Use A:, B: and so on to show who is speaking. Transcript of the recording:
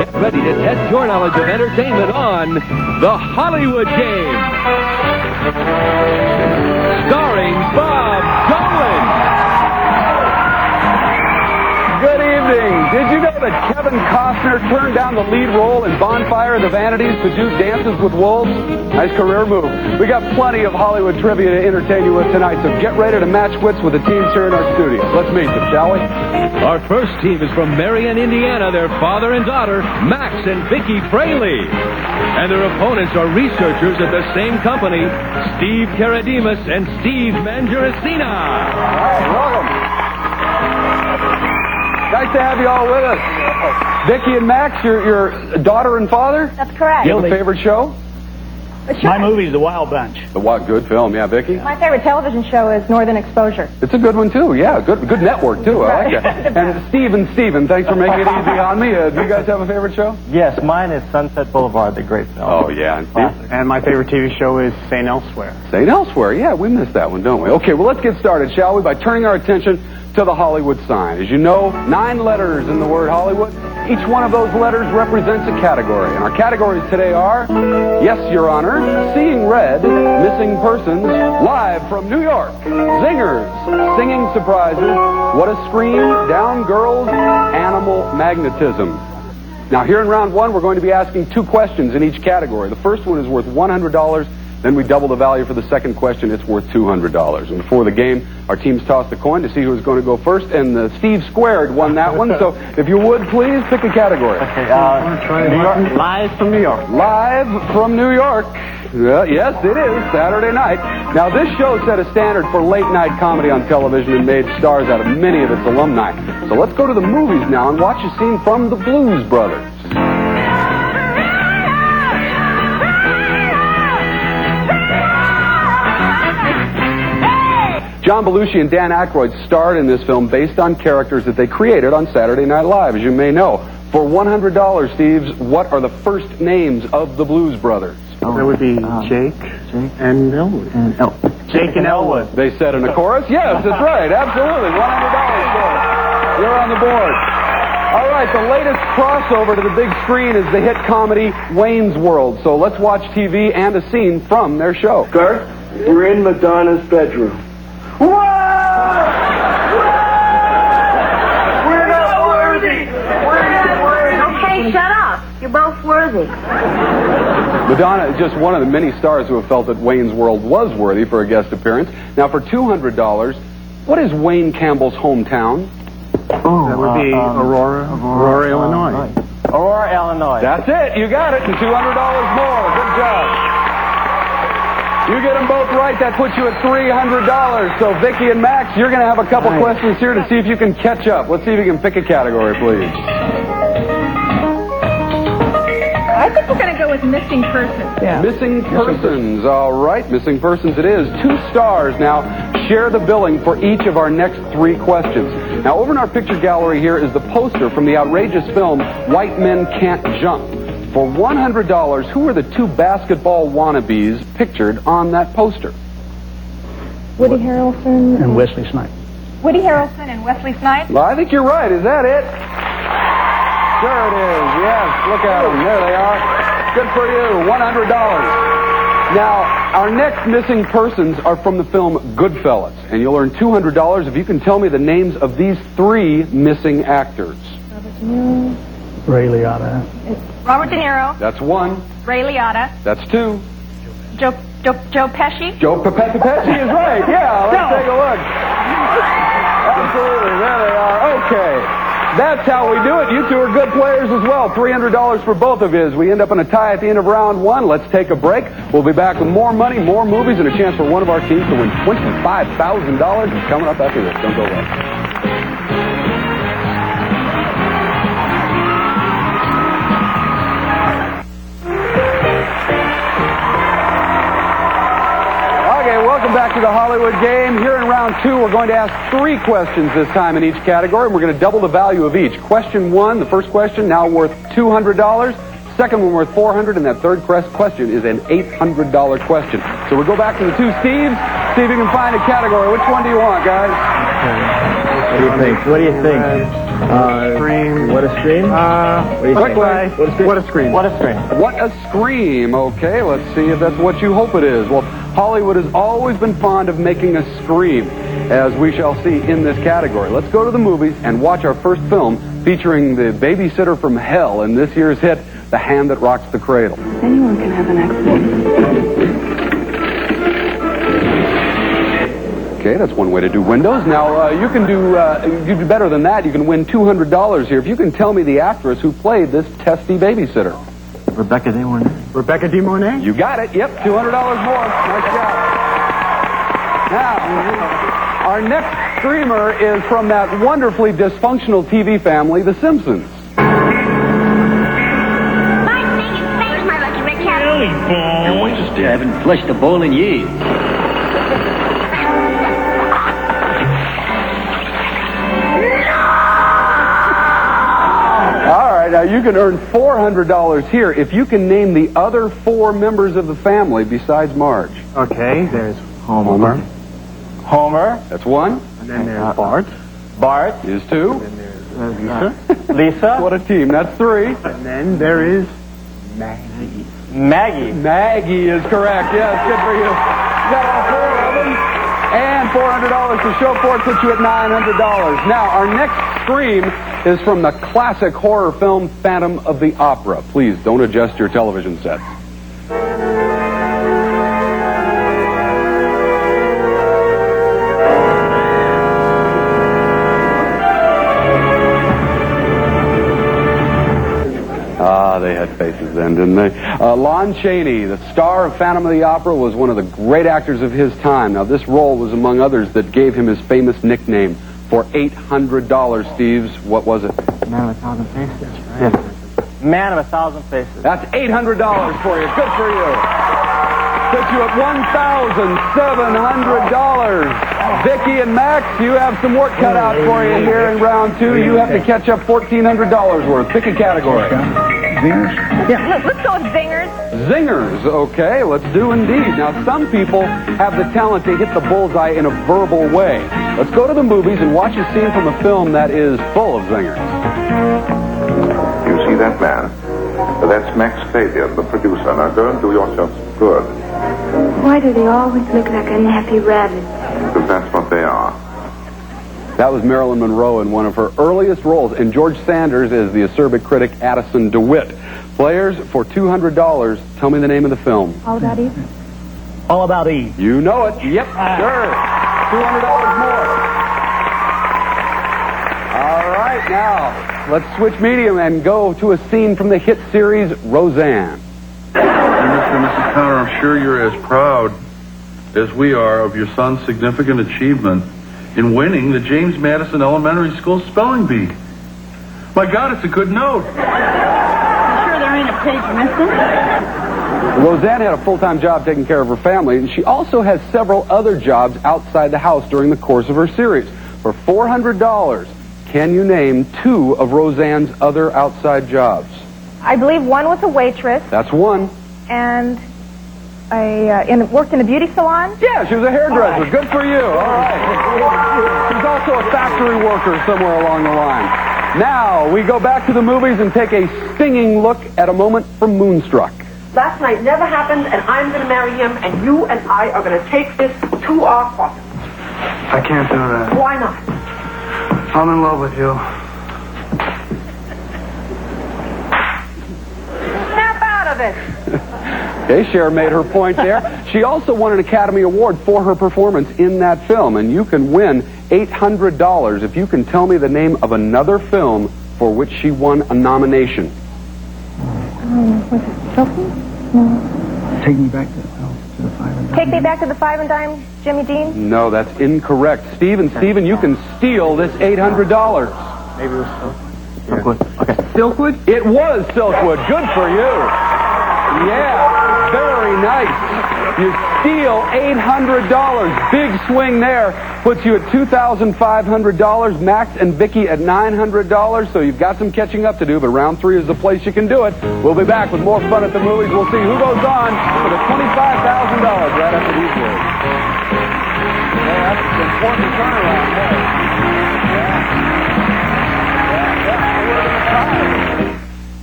A: Get ready to test your knowledge of entertainment on The Hollywood Game. Starring Bob Dolan.
B: Good evening. Did you know that Kevin Costner turned down the lead role in Bonfire of the Vanities to do Dances with Wolves? Nice career move. We got plenty of Hollywood trivia to entertain you with tonight, so get ready to match wits with the teams here in our studio. Let's meet them, shall we?
A: Our first team is from Marion, Indiana. Their father and daughter, Max and Vicky Fraley. And their opponents are researchers at the same company, Steve Karadimas and Steve Mangiaracina.
B: All right, welcome. Nice to have you all with us. Vicky and Max, your daughter and father?
C: That's correct.
B: You have a favorite show?
D: My movie is The Wild Bunch.
B: The what? Good film, yeah, Vicky?
C: My favorite television show is Northern Exposure.
B: It's a good one, too, yeah. Good network, too. I like it. And Steven, thanks for making it easy on me. Do you guys have a favorite show?
E: Yes, mine is Sunset Boulevard, the great film.
B: Oh, yeah. And Steve?
D: And my favorite TV show is St. Elsewhere.
B: St. Elsewhere, yeah, we missed that one, don't we? Okay, well, let's get started, shall we, by turning our attention to the Hollywood sign. As you know, 9 letters in the word Hollywood. Each one of those letters represents a category. And our categories today are, yes, Your Honor, Seeing Red, Missing Persons, Live from New York, Zingers, Singing Surprises, What a Scream, Down Girls, Animal Magnetism. Now, here in round 1, we're going to be asking 2 questions in each category. The first one is worth $100. Then we double the value for the second question. It's worth $200. And before the game, our teams tossed a coin to see who was going to go first, and Steve Squared won that one. So if you would, please pick a category.
E: Okay, New York, Live from New York.
B: Live from New York. Yes, it is Saturday night. Now, this show set a standard for late-night comedy on television and made stars out of many of its alumni. So let's go to the movies now and watch a scene from the Blues Brothers. John Belushi and Dan Aykroyd starred in this film based on characters that they created on Saturday Night Live, as you may know. For $100, Steves, what are the first names of the Blues Brothers?
D: That would be Jake and Elwood. Jake and Elwood.
B: They said in a chorus? Yes, that's right. Absolutely. $100. You're on the board. All right, the latest crossover to the big screen is the hit comedy Wayne's World. So let's watch TV and a scene from their show.
F: Kurt, we're in Madonna's bedroom.
B: Whoa!
F: We're not worthy! We're not worthy!
C: Okay, shut up. You're both worthy.
B: Madonna is just one of the many stars who have felt that Wayne's World was worthy for a guest appearance. Now, for $200, what is Wayne Campbell's hometown?
D: Oh, that would be Aurora, Illinois.
E: Aurora, Illinois.
B: That's it. You got it. And $200 more. Good job. You get them both right. That puts you at $300. So, Vicky and Max, you're going to have a couple questions here to see if you can catch up. Let's see if you can pick a category, please.
C: I think we're going to go with Missing Persons.
B: Yeah. Missing Persons. All right, Missing Persons it is. 2 stars now share the billing for each of our next 3 questions. Now, over in our picture gallery here is the poster from the outrageous film White Men Can't Jump. For $100, who are the 2 basketball wannabes pictured on that poster?
C: Woody Harrelson
D: And Wesley Snipes.
C: Woody Harrelson and Wesley Snipes.
B: Well, I think you're right. Is that it? Sure it is. Yes, look at them. There they are. Good for you. $100. Now, our next missing persons are from the film Goodfellas, and you'll earn $200 if you can tell me the names of these 3 missing actors.
C: Robert De Niro.
D: Ray Liotta.
C: Robert De Niro.
B: That's 1.
C: Ray Liotta.
B: That's 2.
C: Joe Pesci.
B: Joe Pesci is right. Yeah, let's take a look. Absolutely. There they are. Okay. That's how we do it. You 2 are good players as well. $300 for both of you. As we end up in a tie at the end of round 1, let's take a break. We'll be back with more money, more movies, and a chance for one of our teams to win $25,000. It's coming up after this. Don't go away. Welcome back to the Hollywood Game. Here in round 2, we're going to ask 3 questions this time in each category, and we're going to double the value of each. Question 1, the first question, now worth $200. Second one worth $400, and that third question is an $800 question. So we'll go back to the 2 Steves, see if you can find a category. Which one do you want, guys?
E: What do you think? What do you think?
D: Scream.
E: What a scream?
D: What a scream.
E: What a scream.
B: What a scream. Okay, let's see if that's what you hope it is. Well, Hollywood has always been fond of making a scream, as we shall see in this category. Let's go to the movies and watch our first film featuring the babysitter from hell in this year's hit, The Hand That Rocks the Cradle.
G: Anyone can have an accident.
B: Okay, that's one way to do windows. Now, you can do better than that. You can win $200 here if you can tell me the actress who played this testy babysitter.
E: Rebecca De Mornay.
D: Rebecca De Mornay?
B: You got it. Yep, $200 more. Nice job. Now, our next screamer is from that wonderfully dysfunctional TV family, The Simpsons.
H: Your voice is dead. I haven't flushed a bowl in years.
B: Now, you can earn $400 here if you can name the other 4 members of the family besides Marge.
D: Okay, there's
E: Homer. Homer.
B: That's 1.
D: And then there's Bart.
E: Bart.
B: Is 2.
D: And then there's Lisa.
E: Lisa.
B: What a team. That's 3.
D: And then there is Maggie.
E: Maggie.
B: Maggie is correct. Yes, good for you. You got all 4 of them. And $400 to show for it puts you at $900. Now, our next scream is from the classic horror film Phantom of the Opera. Please don't adjust your television sets. They had faces then, didn't they? Lon Chaney, the star of Phantom of the Opera, was one of the great actors of his time. Now, this role was among others that gave him his famous nickname for $800. Steves, what was it?
D: Man of 1,000 Faces. Right.
E: Yes. Man of 1,000 Faces.
B: That's $800 for you. Good for you. Puts you at $1,700. Vicki and Max, you have some work cut out for you here in round 2. You have to catch up $1,400 worth. Pick a category.
C: Zingers? Yeah. Let's go with zingers.
B: Zingers, okay, let's do indeed. Now, some people have the talent to hit the bullseye in a verbal way. Let's go to the movies and watch a scene from a film that is full of zingers.
I: You see that man? That's Max Fabian, the producer. Now go and do yourself good.
G: Why do they always look like a nappy rabbit?
I: Because that's what they are.
B: That was Marilyn Monroe in one of her earliest roles, and George Sanders is the acerbic critic Addison DeWitt. Players, for $200, tell me the name of the film.
G: All About Eve?
E: All About Eve.
B: You know it. Yep, sure. $200 more. All right, now, let's switch medium and go to a scene from the hit series Roseanne.
J: Mr. and Mrs. Connor, I'm sure you're as proud as we are of your son's significant achievement in winning the James Madison Elementary School spelling bee. My God, it's a good note.
C: I'm sure there ain't a page missing.
B: Roseanne had a full-time job taking care of her family, and she also has several other jobs outside the house during the course of her series. For $400, can you name 2 of Roseanne's other outside jobs?
C: I believe one was a waitress,
B: That's 1.
C: and worked in a beauty salon.
B: Yeah, she was a hairdresser. Good for you. All right. She's also a factory worker somewhere along the line. Now, we go back to the movies and take a stinging look at a moment from Moonstruck.
K: Last night never happened, and I'm going to marry him, and you and I are going to take this to our coffin.
D: I can't do that.
K: Why not?
D: I'm in love with you.
C: Snap out of it.
B: Okay, Cher made her point there. She also won an Academy Award for her performance in that film, and you can win $800 if you can tell me the name of another film for which she won a nomination.
G: Was it Sophie? No.
D: Take me back to the 5 and dime.
C: Take me back to the 5 and dime, Jimmy Dean.
B: No, that's incorrect. Steven, you can steal this $800.
D: Maybe it was
E: Silkwood. Okay.
D: Silkwood?
B: It was Silkwood. Good for you. Yeah, very nice. You steal $800. Big swing there. Puts you at $2,500. Max and Vicki at $900. So you've got some catching up to do, but round 3 is the place you can do it. We'll be back with more fun at the movies. We'll see who goes on for the $25,000 right after these words. Yeah, that's an important turnaround there.